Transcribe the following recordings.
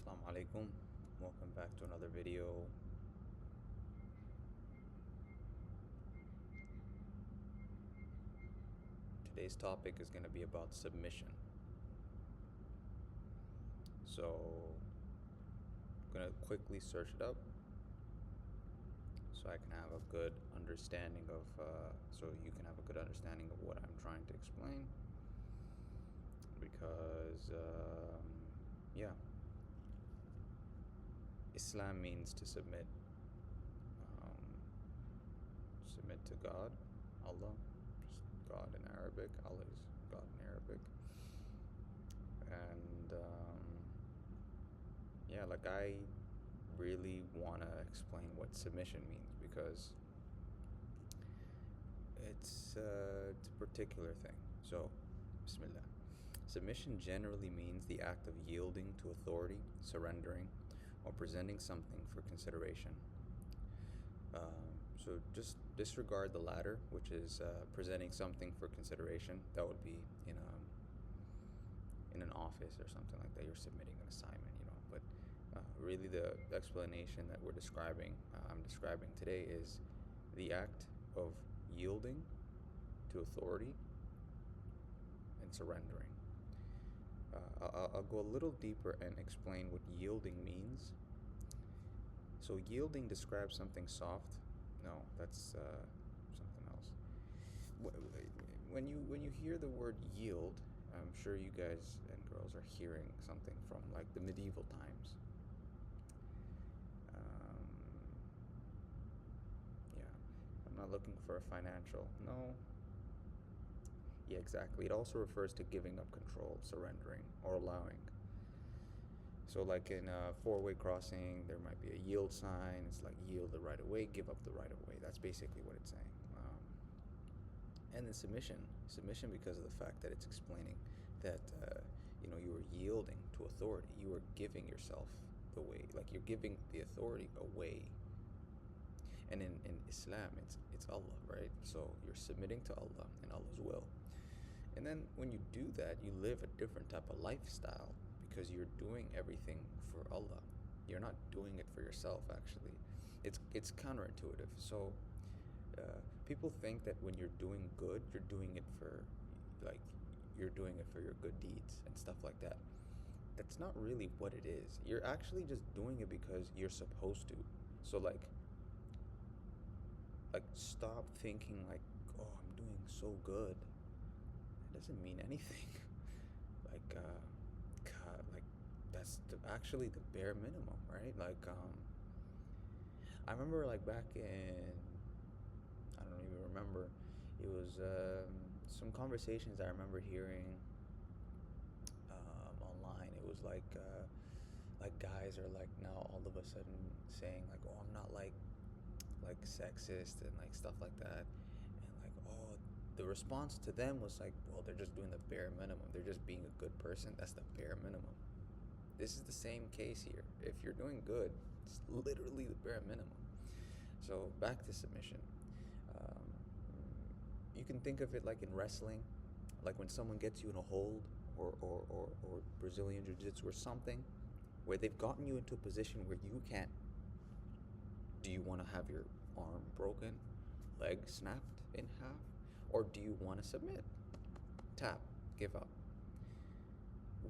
Salam Aleikum. Welcome back to another video. Today's topic is going to be about submission. So I'm going to quickly search it up so I can have a good understanding of, so you can have a good understanding of what I'm trying to explain. Because, yeah, Islam means to submit. Submit to God, Allah, just God in Arabic. Allah is God in Arabic. And yeah, like I really want to explain what submission means because it's a particular thing. So, Bismillah. Submission generally means the act of yielding to authority, surrendering, or presenting something for consideration. So just disregard the latter, which is presenting something for consideration. That would be in an office or something like that. You're submitting an assignment. But really, the explanation that I'm describing today, is the act of yielding to authority and surrendering. I'll go a little deeper and explain what yielding means. So yielding describes something soft. No, that's something else. When you hear the word yield, I'm sure you guys and girls are hearing something from like the medieval times. Yeah, I'm not looking for a financial. No. Yeah, exactly. It also refers to giving up control, surrendering, or allowing. So like in a four-way crossing, there might be a yield sign. It's like yield the right of way, give up the right of way. That's basically what it's saying. And then submission because of the fact that it's explaining that you are yielding to authority. You are giving yourself the way, like you're giving the authority away. And in Islam, it's Allah, right? So you're submitting to Allah and Allah's will. And then when you do that, you live a different type of lifestyle because you're doing everything for Allah. You're not doing it for yourself, actually. It's counterintuitive. So people think that when you're doing good, you're doing it for your good deeds and stuff like that. That's not really what it is. You're actually just doing it because you're supposed to. So like stop thinking like, oh, I'm doing so good. It doesn't mean anything. God, that's actually the bare minimum, right? I remember like back in, I don't even remember, it was some conversations I remember hearing online. It was like guys are like now all of a sudden saying like, oh, I'm not like sexist and like stuff like that, and like, oh, the response to them was like, well, they're just doing the bare minimum. They're just being a good person. That's the bare minimum. This is the same case here. If you're doing good, it's literally the bare minimum. So back to submission. You can think of it like in wrestling, like when someone gets you in a hold, or Brazilian Jiu-Jitsu or something, where they've gotten you into a position where you can't. Do you want to have your arm broken, leg snapped in half, or do you want to submit? Tap, give up.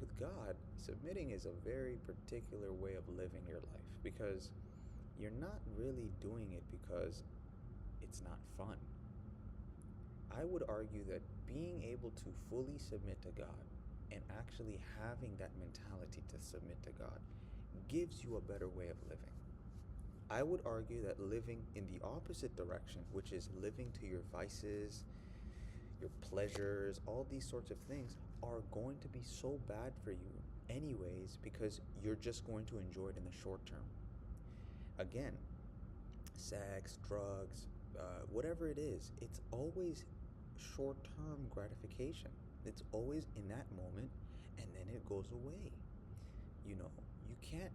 With God, submitting is a very particular way of living your life because you're not really doing it because it's not fun. I would argue that being able to fully submit to God and actually having that mentality to submit to God gives you a better way of living. I would argue that living in the opposite direction, which is living to your vices, your pleasures, all these sorts of things, are going to be so bad for you anyways because you're just going to enjoy it in the short term. Again, sex, drugs, whatever it is, it's always short-term gratification. It's always in that moment and then it goes away. You can't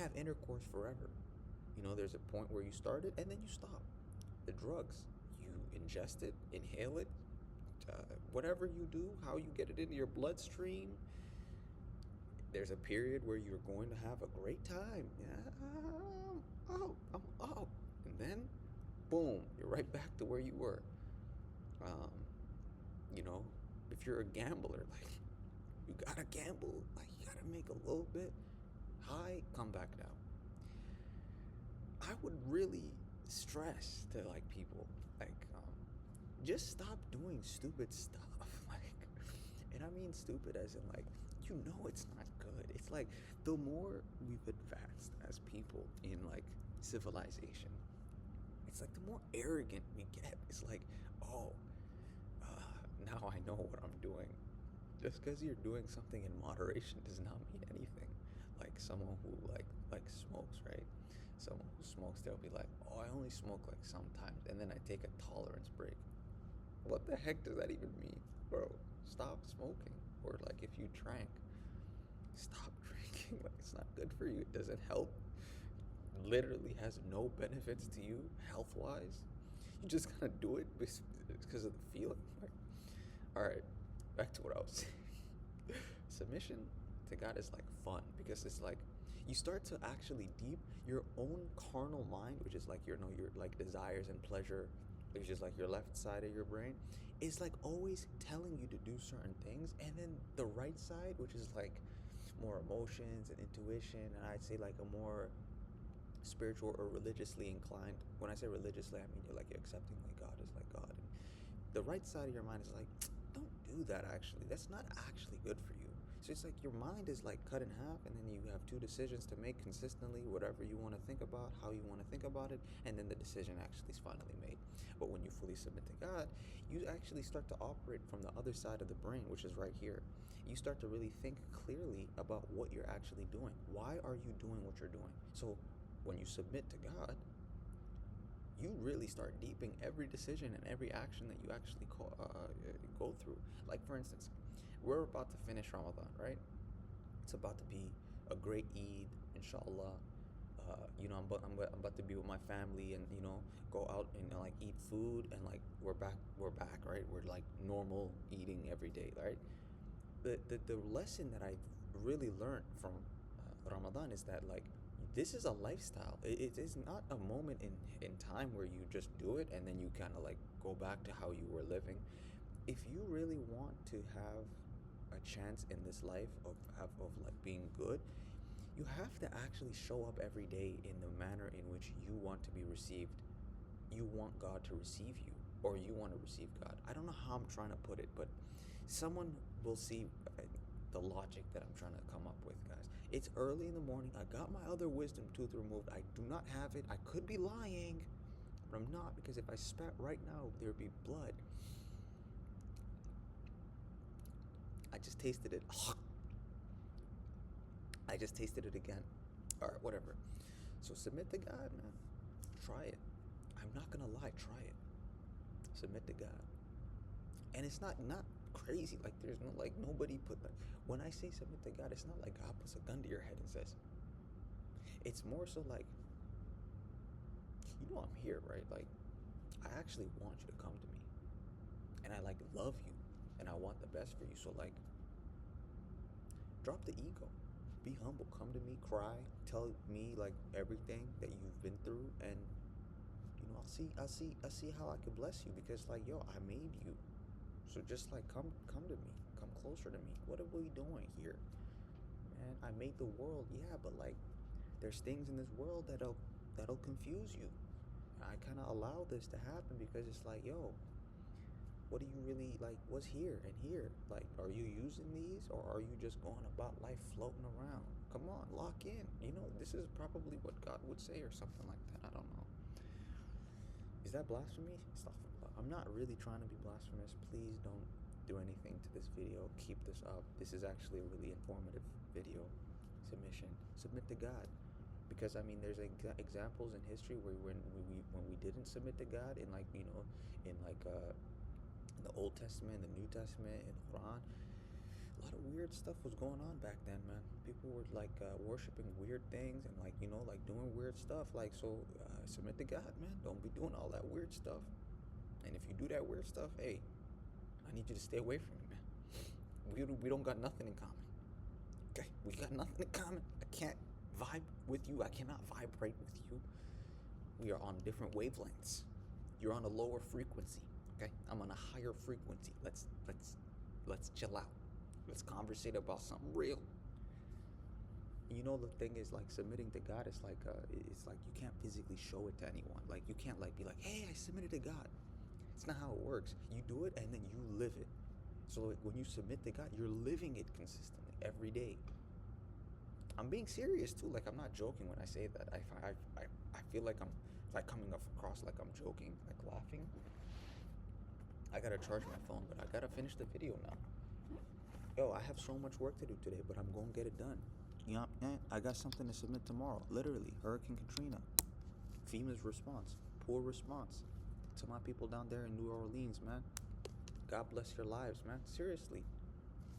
have intercourse forever. There's a point where you start it and then you stop. The drugs, you ingest it, inhale it, whatever you do, how you get it into your bloodstream, there's a period where you're going to have a great time. Yeah, I'm up. And then, boom, you're right back to where you were. Um, you know, if you're a gambler, like, you gotta gamble. Like, you gotta make a little bit high, come back down. I would really stress to, like, people, like, just stop doing stupid stuff. Like, and I mean stupid as in, like, you know it's not good. It's like, the more we've advanced as people in, like, civilization, it's like the more arrogant we get. It's like, oh, now I know what I'm doing. Just because you're doing something in moderation does not mean anything. Like someone who like smokes, right? Someone who smokes, they'll be like, oh, I only smoke like sometimes, and then I take a tolerance break. What the heck does that even mean? Bro, stop smoking. Or like if you drank, stop drinking. Like, it's not good for you. It doesn't help. Literally has no benefits to you health wise. You just gotta do it because of the feeling. Like, all right, back to what I was saying. Submission to God is like fun because it's like you start to actually deep your own carnal mind, which is like your like desires and pleasure, which is like your left side of your brain, is like always telling you to do certain things, and then the right side, which is like more emotions and intuition, and I'd say like a more spiritual or religiously inclined. When I say religiously, I mean you're like you're accepting like God is like God, and the right side of your mind is like, don't do that. Actually, that's not actually good for you. So it's like your mind is like cut in half, and then you have two decisions to make consistently, whatever you want to think about, how you want to think about it, and then the decision actually is finally made. But when you fully submit to God, you actually start to operate from the other side of the brain, which is right here. You start to really think clearly about what you're actually doing. Why are you doing what you're doing? So when you submit to God, you really start deeping every decision and every action that you actually go through. Like, for instance, we're about to finish Ramadan, right? It's about to be a great Eid, inshallah. I'm about to be with my family and, go out and like eat food, and like we're back, right? We're like normal eating every day, right? The lesson that I really learned from Ramadan is that, like, this is a lifestyle. It is not a moment in time where you just do it and then you kind of like go back to how you were living. If you really want to have a chance in this life of like being good, you have to actually show up every day in the manner in which you want to be received. You want God to receive you, or you want to receive God. I don't know how I'm trying to put it, but someone will see the logic that I'm trying to come up with, guys. It's early in the morning. I got my other wisdom tooth removed. I do not have it. I could be lying, but I'm not, because if I spat right now, there'd be blood. I just tasted it. I just tasted it again. All right, whatever. So submit to God, man. Try it. I'm not gonna lie. Try it. Submit to God. And it's not crazy. Like, there's no, like, nobody put, like, when I say submit to God, it's not like God puts a gun to your head and says. It's more so like, I'm here, right? Like, I actually want you to come to me, and I like love you, and I want the best for you. So like, drop the ego, be humble, come to me, cry, tell me like everything that you've been through, and I'll see how I can bless you, because like, yo, I made you. So just like come to me, come closer to me. What are we doing here? Man, I made the world, yeah, but like there's things in this world that'll confuse you. I kind of allow this to happen because it's like, yo, what do you really like? What's here and here? Like, are you using these, or are you just going about life floating around? Come on, lock in. This is probably what God would say or something like that. I don't know. Is that blasphemy? I'm not really trying to be blasphemous. Please don't do anything to this video. Keep this up. This is actually a really informative video. Submit to God, because I mean, there's examples in history where when we didn't submit to God, in like in like the Old Testament, the New Testament, in the Quran, a lot of weird stuff was going on back then, man. People were like worshiping weird things and like like doing weird stuff. Like, so submit to God, man. Don't be doing all that weird stuff. And if you do that weird stuff, hey, I I need you to stay away from me, man. We don't got nothing in common. Okay, we got nothing in common. I can't vibe with you. I cannot vibrate with you. We are on different wavelengths. You're on a lower frequency. Okay, I'm on a higher frequency. Let's chill out. Let's conversate about something real. You know, the thing is, like, submitting to God is like it's like you can't physically show it to anyone. Like, you can't like be like, hey, I submitted to God. It's not how it works. You do it and then you live it. So like, when you submit to God, you're living it consistently every day. I'm being serious too. Like, I'm not joking when I say that. I feel like I'm like coming across like I'm joking, like laughing. I gotta charge my phone, but I gotta finish the video now. Yo, I have so much work to do today, but I'm gonna get it done. You know, I got something to submit tomorrow. Literally, Hurricane Katrina. FEMA's response. Poor response to my people down there in New Orleans, man. God bless your lives, man. Seriously.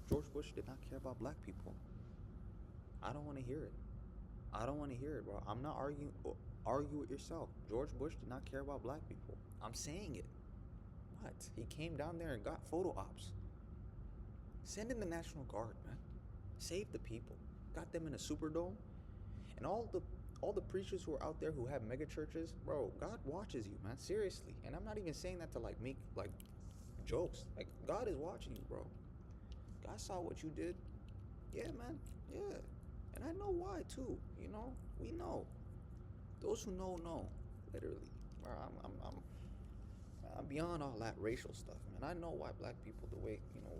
George Bush did not care about black people. I don't want to hear it. I don't want to hear it, bro. I'm not arguing. Argue it yourself. George Bush did not care about black people. I'm saying it. What? He came down there and got photo ops. Send in the National Guard, man. Save the people. Got them in a Superdome. And all the preachers who are out there who have mega churches, bro, God watches you, man. Seriously. And I'm not even saying that to like make like jokes. Like, God is watching you, bro. God saw what you did. Yeah, man. Yeah. And I know why too. You know, we know. Those who know, literally. Bro, I'm beyond all that racial stuff, man. I know why black people, the way, you know,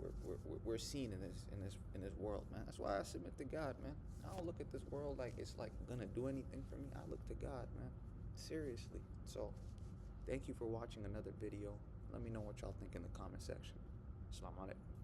we're seen in this world, man. That's why I submit to God, man. I don't look at this world like it's like gonna do anything for me. I look to God, man. Seriously. So, thank you for watching another video. Let me know what y'all think in the comment section. Salam Aleikum.